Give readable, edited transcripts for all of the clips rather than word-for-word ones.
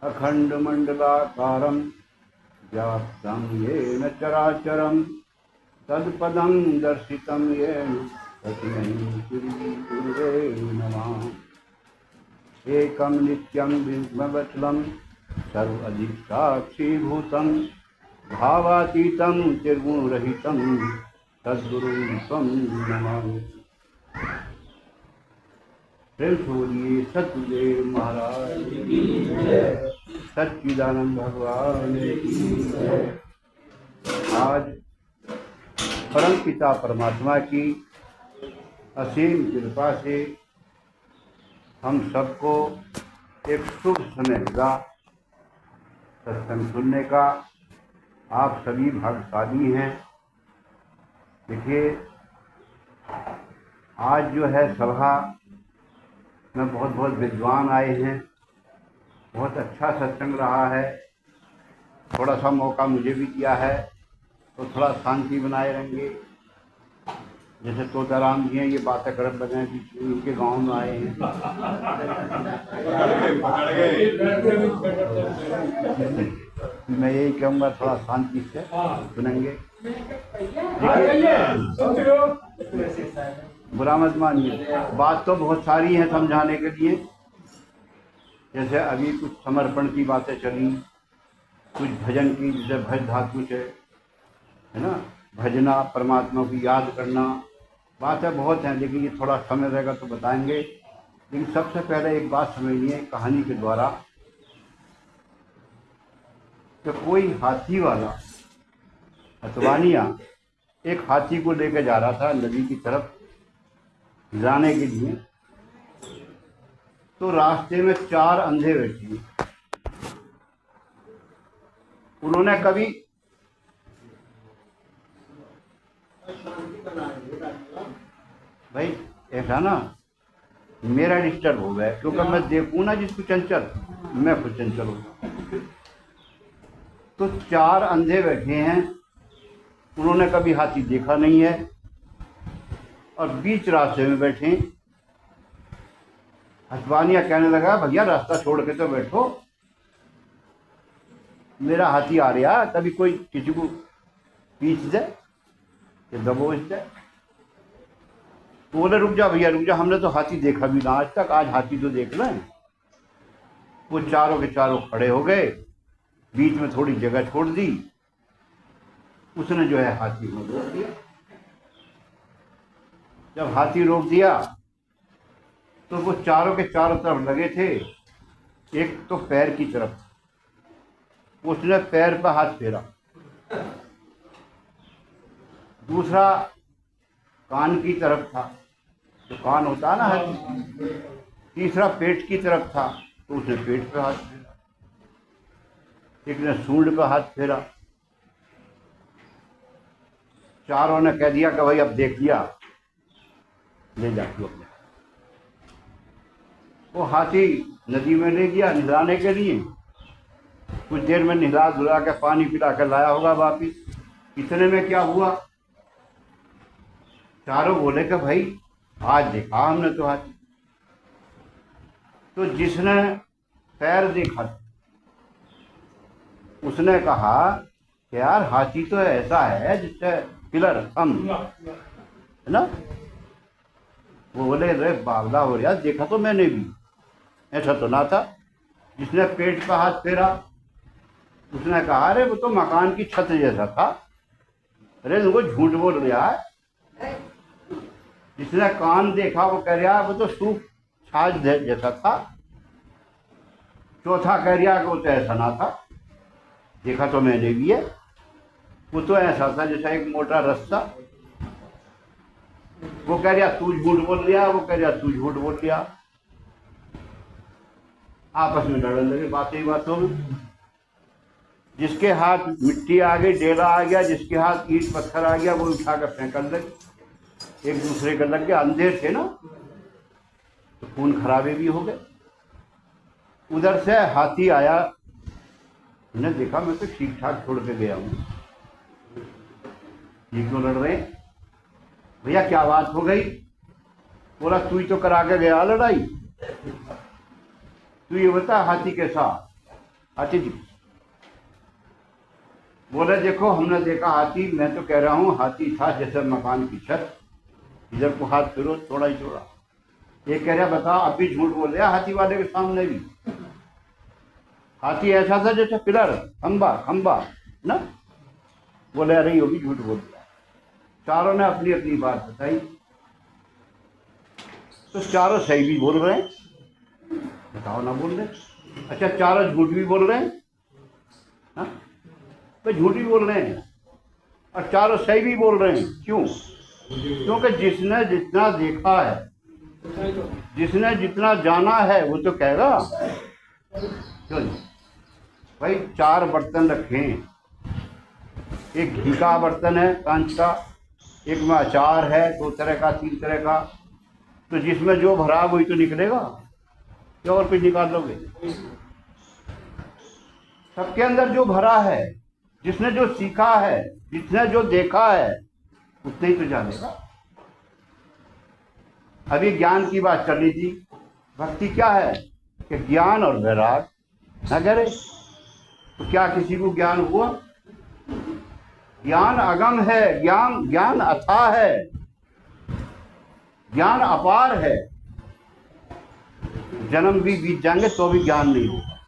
अखंडमंडलाकारं व्याप्तं येन चराचरं तत्पदं दर्शितं येन तस्मै श्रीगुरुवे नमः। एकं नित्यं बिम्बवचलं सर्वाधिसाक्षीभूतं भावातीतं त्रिगुणरहितं सद्गुरुं त्वं नमामि। प्रेम से बोलिए सतगुरुदेव महाराज की जय, सच्चिदानंद भगवान की जय। आज परम पिता परमात्मा की असीम कृपा से हम सबको एक शुभ समय मिला सत्संग सुनने का। आप सभी भाग्यशाली हैं। देखिए, आज जो है सभा में बहुत बहुत विद्वान आए हैं। बहुत अच्छा सत्संग रहा है। थोड़ा सा मौका मुझे भी दिया है तो थोड़ा शांति बनाए रहेंगे। जैसे तोताराम जी हैं, ये बातें करने लगे कि उनके गांव में आए हैं। मैं यही कहूँगा, थोड़ा शांति से सुनेंगे। बुरा मत मानिए, बात तो बहुत सारी है समझाने के लिए। जैसे अभी कुछ समर्पण की बातें चली, कुछ भजन की, जैसे भज धातु से है ना, भजना, परमात्मा को याद करना, बातें बहुत हैं। लेकिन ये थोड़ा समय रहेगा तो बताएंगे। लेकिन सबसे पहले एक बात समझिए कहानी के द्वारा कि कोई हाथी वाला हथवानिया एक हाथी को लेकर जा रहा था नदी की तरफ जाने के लिए। तो रास्ते में 4 अंधे बैठे। उन्होंने कभी भाई ऐसा ना मेरा डिस्टर्ब हो गया, क्योंकि मैं देखूं ना जिसको चंचल, मैं खुद चंचल हूँ। तो 4 अंधे बैठे हैं, उन्होंने कभी हाथी देखा नहीं है और बीच रास्ते में बैठे। हथवानिया कहने लगा, भैया रास्ता छोड़ के तो बैठो, मेरा हाथी आ रहा, कभी कोई किसी को पीछ दे या दबोच दे। तो बोले रुक जा भैया रुक जा, हमने तो हाथी देखा भी ना आज तक, आज हाथी तो देख लें। वो चारों के चारों खड़े हो गए, बीच में थोड़ी जगह छोड़ दी। उसने जो है हाथी को रोक दिया। जब हाथी रोक दिया तो वो चारों के चारों तरफ लगे थे। एक तो पैर की तरफ, उसने पैर पर हाथ फेरा। दूसरा कान की तरफ था, तो कान होता ना हाथी। तीसरा पेट की तरफ था, तो उसने पेट पे हाथ फेरा। एक ने सूंड पे हाथ फेरा। चारों ने कह दिया कि भाई अब देख लिया, ले जाती अपने। वो हाथी नदी में ले गया नहलाने के लिए। कुछ देर में नहला धुला के पानी पिला कर लाया होगा वापिस। इतने में क्या हुआ, चारों बोले कि भाई आज देखा हमने तो हाथी। तो जिसने पैर देखा उसने कहा कि यार हाथी तो ऐसा है जिससे पिलर हम है ना। वो बोले रे बावला हो रहा, देखा तो मैंने भी, ऐसा तो ना था। जिसने पेट पर हाथ फेरा उसने कहा अरे वो तो मकान की छत जैसा था। अरे वो झूठ बोल रहा है। जिसने कान देखा वो कह रहा वो तो सूख छाछ जैसा था। चौथा कह रहा कि वो तो ऐसा ना था, देखा तो मैंने भी है, वो तो ऐसा था जैसा एक मोटा रास्ता। वो कह रहा तू झूठ बोल रहा, वो कह रहा तू झूठ बोल रहा। आपस में लड़ने लगे बातें ही बातों में। जिसके हाथ मिट्टी आ गई, डेला आ गया, जिसके हाथ ईंट पत्थर आ गया, वो उठा कर फेंकने लगे। एक दूसरे के लग गया, अंधे थे ना, तो खून खराबे भी हो गए। उधर से हाथी आया, मैंने देखा मैं तो ठीक ठाक छोड़ के गया हूँ, ये क्यों लड़ रहे? भैया क्या बात हो गई? बोला तू ही तो करा के गया लड़ाई, तू ये बता हाथी के साथ। हाथी जी बोले देखो हमने देखा हाथी, मैं तो कह रहा हूँ हाथी था जैसे मकान की छत, इधर को हाथ फिरो थोड़ा ही थोड़ा। ये कह रहा बता अभी झूठ बोल रहा हाथी वाले के सामने भी। हाथी ऐसा था जैसे पिलर, खंबा खंबा ना। बोले अरे ये भी झूठ बोल रहा। चारों ने अपनी अपनी बात बताई, तो चारों सही भी बोल रहे हैं, बताओ ना बोल रहे। अच्छा चारों झूठ भी बोल रहे हैं, हाँ तो झूठ भी बोल रहे हैं और चारों सही भी बोल रहे हैं। क्यों? क्योंकि जिसने जितना देखा है, जिसने जितना जाना है वो तो कहेगा। क्यों नहीं भाई? 4 बर्तन रखे हैं, एक घी का बर्तन है कांच का, एक में अचार है 2 तरह का 3 तरह का, तो जिसमें जो भरा वही तो निकलेगा, क्या और कुछ निकाल लोगे? सबके अंदर जो भरा है, जिसने जो सीखा है, जिसने जो देखा है उतने ही तो जानेगा। अभी ज्ञान की बात चल रही थी। भक्ति क्या है कि ज्ञान और वैराग ना करे। तो क्या किसी को ज्ञान हुआ? ज्ञान अगम है, ज्ञान ज्ञान अथाह है, ज्ञान अपार है। जन्म भी बीत जाएंगे तो भी ज्ञान नहीं होगा।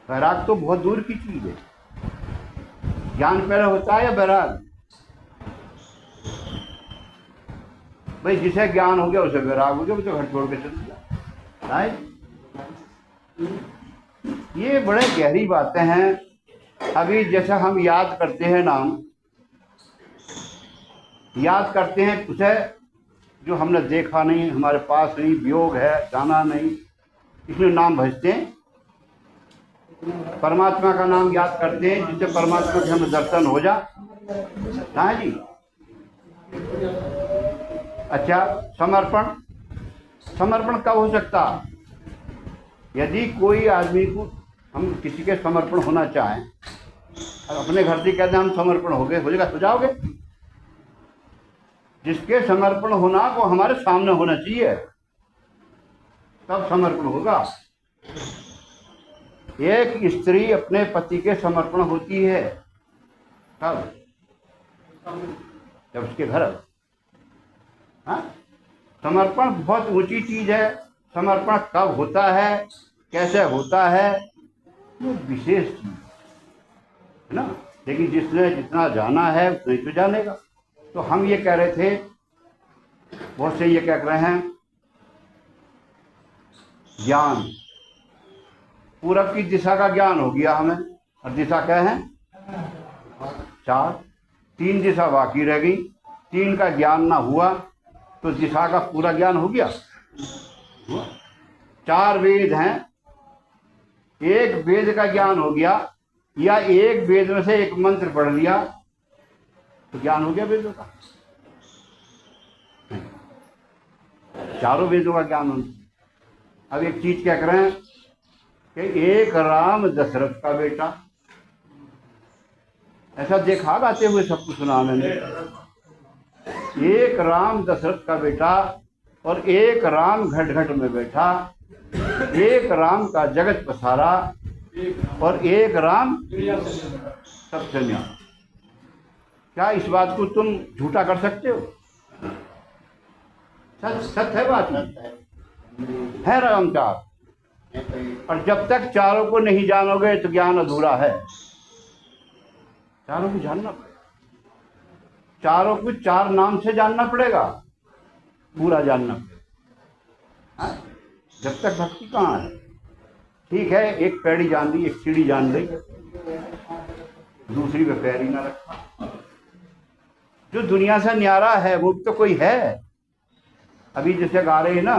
वैराग तो बहुत दूर की चीज है। ज्ञान पहले होता है या वैराग? भाई जिसे ज्ञान हो गया उसे वैराग हो गया, तो घर छोड़ के चल गया। ये बड़े गहरी बातें हैं। अभी जैसा हम याद करते हैं नाम, याद करते हैं उसे जो हमने देखा नहीं, हमारे पास नहीं, वियोग है, जाना नहीं, इसलिए नाम भजते हैं। परमात्मा का नाम याद करते हैं जिससे परमात्मा के हमें दर्शन हो जा। हाँ जी। अच्छा समर्पण, समर्पण कब हो सकता? यदि कोई आदमी को हम किसी के समर्पण होना चाहें, अपने घर से कहते हैं हम समर्पण हो गए, हो जाएगा? हो जाओगे? जिसके समर्पण होना वो हमारे सामने होना चाहिए, तब समर्पण होगा। एक स्त्री अपने पति के समर्पण होती है कब? जब उसके घर। हाँ, समर्पण बहुत ऊंची चीज है। समर्पण कब होता है, कैसे होता है, वो विशेष चीज है ना। लेकिन जिसने जितना जाना है उतना ही तो जानेगा। तो हम ये कह रहे थे, बहुत से ये कह रहे हैं ज्ञान, पूरब की दिशा का ज्ञान हो गया हमें, और दिशा क्या है? 4, 3 दिशा बाकी रह गई। 3 का ज्ञान ना हुआ तो दिशा का पूरा ज्ञान हो गया? 4 वेद हैं, एक वेद का ज्ञान हो गया, या एक वेद में से एक मंत्र पढ़ लिया तो ज्ञान हो गया वेदों का? चारों वेदों का ज्ञान होना। अब एक चीज क्या कर रहे हैं कि एक राम दशरथ का बेटा, ऐसा देखा गाते हुए सबको सुना मैंने। एक राम दशरथ का बेटा और एक राम घट घट में बैठा, एक राम का जगत पसारा और एक राम सबसे न्यारा। क्या इस बात को तुम झूठा कर सकते हो? सच सच है बात है राम चार। और जब तक चारों को नहीं जानोगे तो ज्ञान अधूरा है। चारों को जानना पड़ेगा, चारों को 4 नाम से जानना पड़ेगा, पूरा जानना पड़ेगा। जब तक भक्ति कहाँ है? ठीक है, एक पैड़ी जान ली, एक सीढ़ी जान ली, दूसरी पे पैर ही ना रखा। जो दुनिया से न्यारा है वो तो कोई है। अभी जैसे गा रहे हैं ना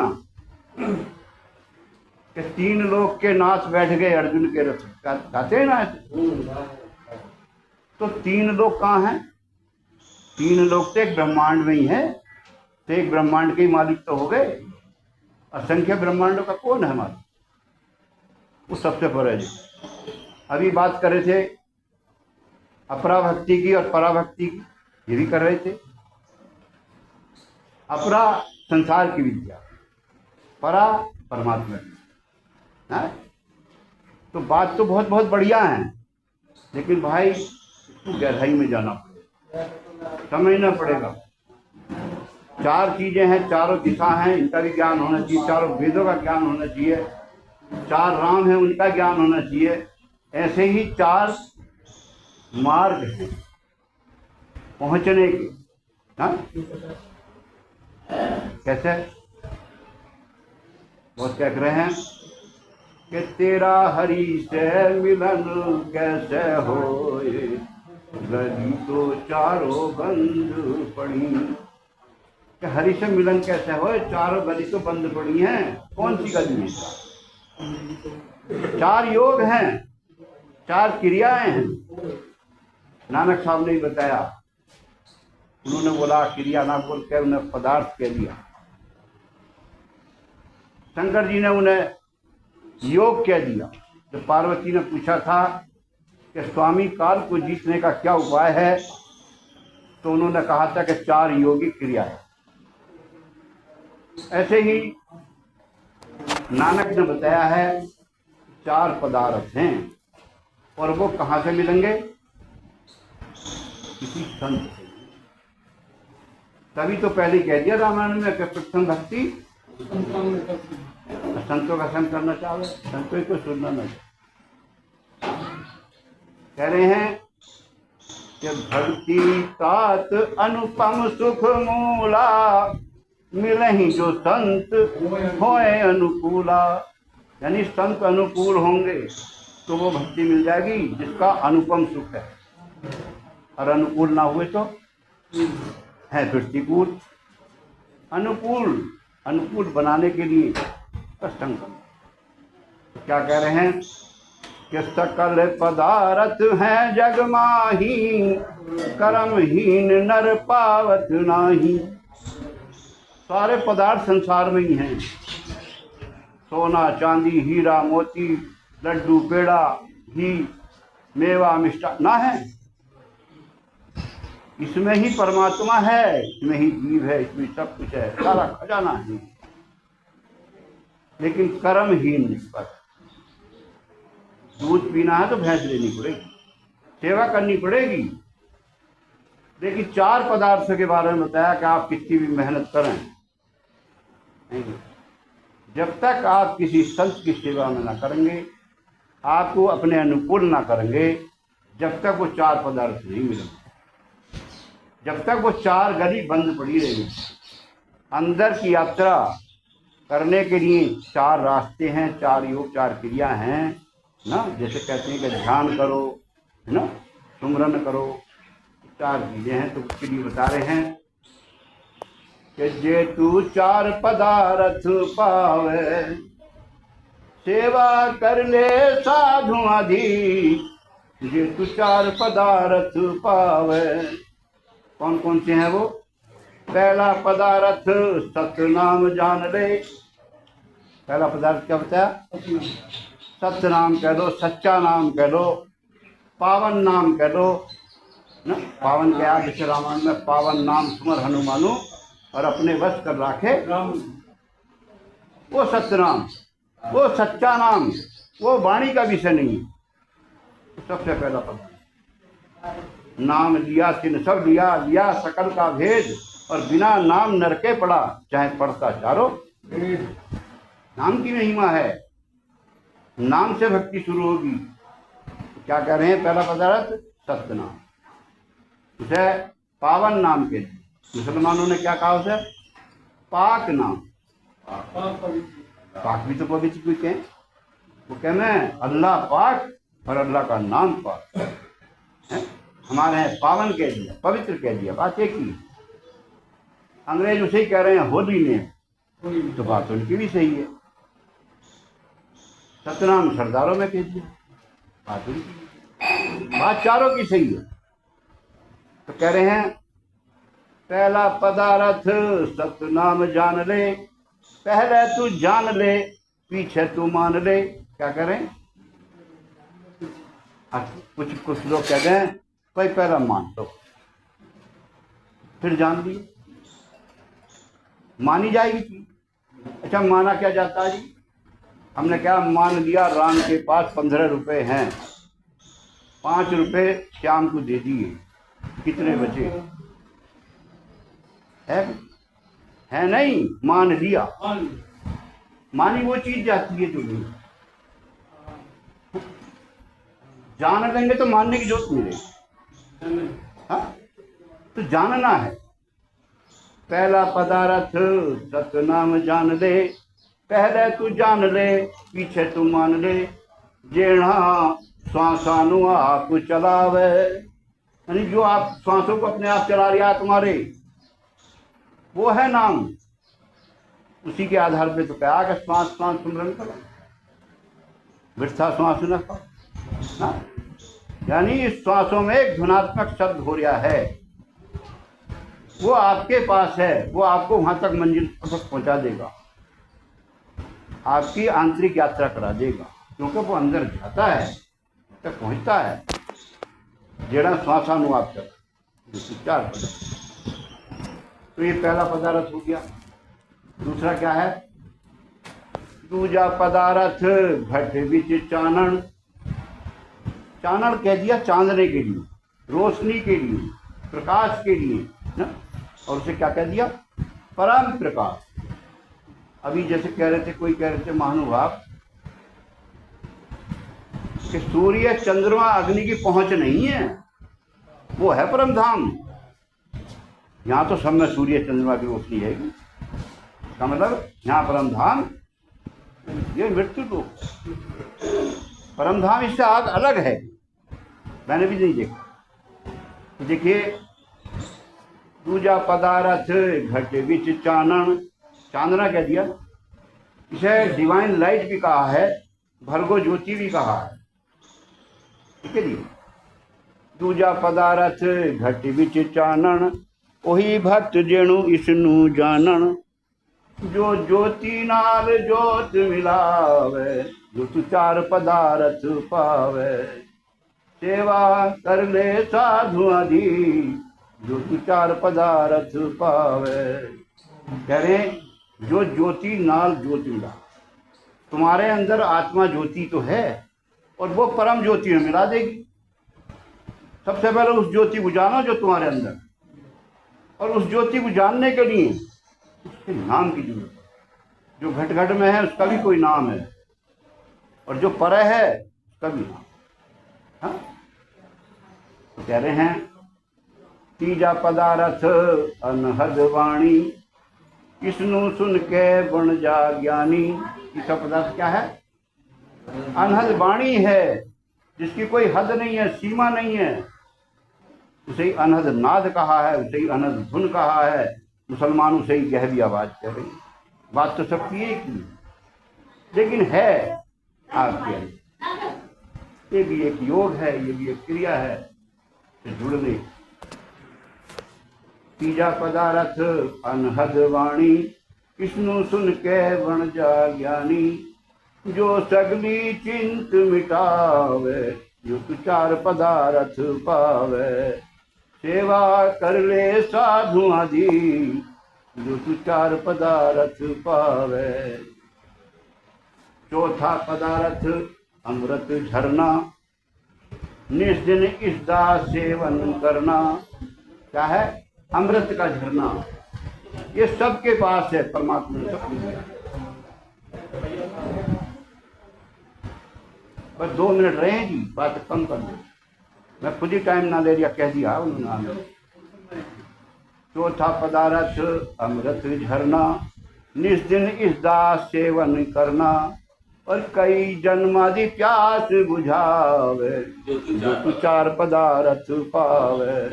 कि 3 लोग के नाथ बैठ गए अर्जुन के रथ, गाते हैं ना। तो 3 लोग कहाँ हैं? 3 लोग तो एक ब्रह्मांड में ही है। तो एक ब्रह्मांड के ही मालिक तो हो गए। असंख्य ब्रह्मांडों का कौन है मालिक? वो सबसे परे जी। अभी बात कर रहे थे अपरा भक्ति की और पराभक्ति की, ये भी कर रहे थे। अपरा संसार की विद्या, परा परमात्मा की। तो बात तो बहुत बहुत बढ़िया है, लेकिन भाई इसको गहराई में जाना पड़ेगा, समझना पड़ेगा। 4 चीजें हैं, चारों दिशा हैं, इनका भी ज्ञान होना चाहिए, चारों वेदों का ज्ञान होना चाहिए, 4 राम हैं उनका ज्ञान होना चाहिए। ऐसे ही 4 मार्ग हैं पहुंचने के। हाँ, कैसे? बहुत कह रहे हैं कि तेरा हरि से मिलन कैसे होए, गली तो चारों बंद पड़ी। कि हरि से मिलन कैसे होए, चारों गली तो बंद पड़ी हैं। कौन सी गली है? 4 योग हैं, 4 क्रियाएं हैं। नानक साहब ने ही बताया, उन्होंने बोला क्रिया ना बोल के उन्हें पदार्थ कह दिया। शंकर जी ने उन्हें योग कह दिया। जब पार्वती ने पूछा था कि स्वामी काल को जीतने का क्या उपाय है, तो उन्होंने कहा था कि 4 योगिक क्रिया है। ऐसे ही नानक ने बताया है 4 पदार्थ हैं, और वो कहाँ से मिलेंगे? किसी संत से। तभी तो पहले कह दिया रामायण में कि प्रथम भक्ति संतों का संग करना चाहे, संतों को सुनना नहीं। कह रहे हैं कि भक्ति तात अनुपम सुख मूला, मिलहि जो संत होए अनुकूला। यानी संत अनुकूल होंगे तो वो भक्ति मिल जाएगी जिसका अनुपम सुख है, और अनुकूल ना हुए तो है प्रतिकूल। अनुकूल बनाने के लिए कष्टम करना। तो क्या कह रहे हैं कि सकल पदार्थ हैं जग माही, कर्महीन नर पावत नाही। सारे पदार्थ संसार में ही हैं, सोना चांदी हीरा मोती लड्डू पेड़ा घी मेवा मिष्टा ना है, इसमें ही परमात्मा है, इसमें ही जीव है, इसमें सब कुछ है, सारा खजाना है। लेकिन कर्महीन निष्पक्ष। दूध पीना है तो भैंस लेनी पड़ेगी, सेवा करनी पड़ेगी। लेकिन 4 पदार्थों के बारे में बताया कि आप कितनी भी मेहनत करें, जब तक आप किसी संत की सेवा में ना करेंगे, आपको अपने अनुकूल ना करेंगे, जब तक वो 4 पदार्थ नहीं मिलेंगे, जब तक वो 4 गली बंद पड़ी रहेगी। अंदर की यात्रा करने के लिए 4 रास्ते हैं, 4 योग 4 क्रिया हैं ना। जैसे कहते हैं कि ध्यान करो, है ना, सुमरन करो, 4 चीजें हैं। तो उसके लिए बता रहे हैं कि जे तू 4 पदार्थ पावे, सेवा कर ले साधु आदि। जे तू 4 पदार्थ पावे, कौन कौन से हैं वो? पहला पदार्थ सत्य नाम जान ले। पहला पदार्थ क्या बताया? सत्य नाम कह लो, सच्चा नाम कह लो, पावन नाम कह लो ना। पावन के आगे से रामायण में पावन नाम सुमर हनुमानो और अपने वश कर राखे राम। वो सत्य नाम, वो सच्चा नाम, वो वाणी का विषय नहीं है। सबसे पहला पदार्थ नाम लिया, तिन सब लिया, लिया सकल का भेद, और बिना नाम नरके पड़ा, चाहे पढ़ता चारों। नाम की महिमा है, नाम से भक्ति शुरू होगी। क्या कह रहे हैं? पहला पदार्थ सत्य नाम, उसे पावन नाम के। मुसलमानों ने क्या कहा उसे? पाक नाम। पाक भी तो पवित्र भी कहें, वो कहना है अल्लाह पाक और अल्लाह का नाम पाक है। हमारे यहाँ पावन कह दिया, पवित्र कह दिया, बात एक ही। अंग्रेज उसे ही कह रहे हैं होली ने, तो बात उनकी भी सही है। सतनाम सरदारों में कह दिया, बात उनकी, बात चारों की सही है। तो कह रहे हैं पहला पदार्थ सतनाम जान ले। पहले तू जान ले, पीछे तू मान ले। क्या करें? कुछ लोग कह रहे हैं भाई पहला मान लो फिर जान लियो, मानी जाएगी। अच्छा माना क्या जाता है जी? हमने क्या मान लिया, राम के पास 15 रुपए हैं, 5 रुपए श्याम को दे दिए, कितने बचे? है नहीं, मान लिया। मानी वो चीज जाती है जो नहीं। जान लेंगे तो मानने की जरूरत मिलेगी। हाँ, तो जानना है। पहला पदार्थ सतनाम जान ले, पहले तू जान ले, पीछे तू मान ले। जेणा श्वासानु आप चलावे, यानी जो आप श्वासों को अपने आप चला रहा है तुम्हारे, वो है नाम। उसी के आधार पे तो क्या कि श्वास श्वास सुमरन करो, वृथा श्वास न करो। हाँ? यानी इस श्वासों में एक ध्वनात्मक शब्द हो रहा है, वो आपके पास है, वो आपको वहां तक मंजिल तक पहुंचा देगा, आपकी आंतरिक यात्रा करा देगा, क्योंकि वो अंदर जाता है, तक पहुंचता है। जेड़ा श्वासानु आप चला, 4 पदार्थ। तो ये पहला पदार्थ हो गया। दूसरा क्या है? दूजा पदार्थ घट विच चानन। चानन कह दिया चांदने के लिए, रोशनी के लिए, प्रकाश के लिए ना। और उसे क्या कह दिया? परम प्रकाश। अभी जैसे कह रहे थे, कोई कह रहे थे महानुभाव कि सूर्य चंद्रमा अग्नि की पहुंच नहीं है, वो है परम धाम। यहाँ तो सब में सूर्य चंद्रमा की रोशनी है, इसका मतलब यहाँ परम धाम, ये मृत्यु लोक। परम धाम इससे आग अलग है, मैंने भी नहीं देखा। देखिए, दूजा पदार्थ घट विच चानन। चांदना कह दिया, इसे डिवाइन लाइट भी कहा है, भर्गो ज्योति भी कहा है, ठीक है जी। दूजा पदार्थ घट विच चानन, ओही भक्त जेणु इसनु जानन। जो ज्योति नाल ज्योत मिलावे, जो तू 4 पदार्थ पावे। सेवा कर ले साधु आदि, जो तू 4 पदार्थ पावे। कह रहे जो ज्योति नाल ज्योति मिला, तुम्हारे अंदर आत्मा ज्योति तो है, और वो परम ज्योति में मिला देगी। सबसे पहले उस ज्योति को जानो जो तुम्हारे अंदर, और उस ज्योति को जानने के लिए उसके नाम की जरूरत है। जो घट घट में है उसका भी कोई नाम है, और जो पर है उसका भी नाम। हाँ? तो कह रहे हैं तीजा पदार्थ अनहद वाणी, इसनु सुन के बन जा ज्ञानी। तीसरा पदार्थ क्या है? अनहद वाणी है, जिसकी कोई हद नहीं है, सीमा नहीं है। उसे ही अनहद नाद कहा है, उसे ही अनहद धुन कहा है। मुसलमान उसे ही गहरी आवाज कह रही। बात तो सबकी एक ही, लेकिन है आपके अंदर। ये भी एक योग है, ये भी एक क्रिया है जुड़ने। तीजा पदार्थ अनहद वाणी, इसनु सुन के बन जा ज्ञानी। जो सगली चिंत मिटावे, जो तू 4 पदार्थ पावे। सेवा कर ले साधु आदि, जो तू 4 पदार्थ पावे। चौथा पदार्थ अमृत झरना, निस्दिन इसदा सेवन करना। क्या है? अमृत का झरना। ये सबके पास है, परमात्मा ने सब दिया। बस 2 मिनट रहे जी, बात कम कर दो, मैं खुद ही टाइम ना ले लिया, कह दिया उन्होंने। चौथा पदार्थ अमृत झरना, निस्दिन इसदा सेवन करना। और कई जन्मादि प्यास बुझावे, जो तू 4 पदार्थ पावे।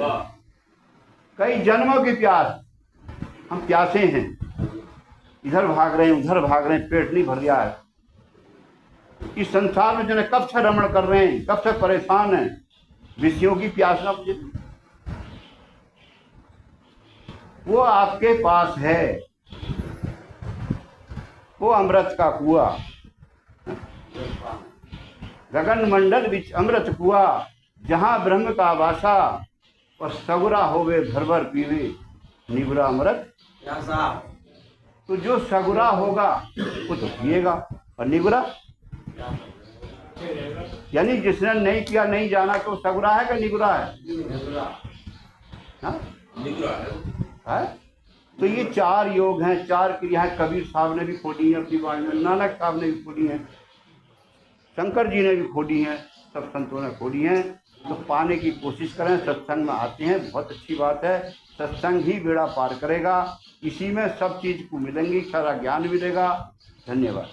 कई जन्मों की प्यास, हम प्यासे हैं, इधर भाग रहे हैं, उधर भाग रहे हैं, पेट नहीं भर गया है। इस संसार में जो है कब से रमण कर रहे हैं, कब से परेशान हैं, विषयों की प्यास ना बुझे। वो आपके पास है, वो अमृत का कुआं। गगन मंडल विच अमृत कुआ, जहां ब्रह्म का वासा। और सगुरा होवे भर भर पीवे, निबरा अमृत। तो जो सगुरा होगा वो तो पिएगा, और निगुरा यानी जिसने नहीं किया, नहीं जाना, तो सगुरा है कि निगुरा है? हाँ? है? तो ये 4 योग हैं, 4 क्रियाएं कबीर साहब ने भी खोली है अपनी वाणी में, नानक साहब ने भी खोली है, शंकर जी ने भी खोली हैं, सब संतों ने खोली हैं। तो पाने की कोशिश करें, सत्संग में आते हैं, बहुत अच्छी बात है। सत्संग ही बेड़ा पार करेगा, इसी में सब चीज को मिलेंगी, सारा ज्ञान मिलेगा। धन्यवाद।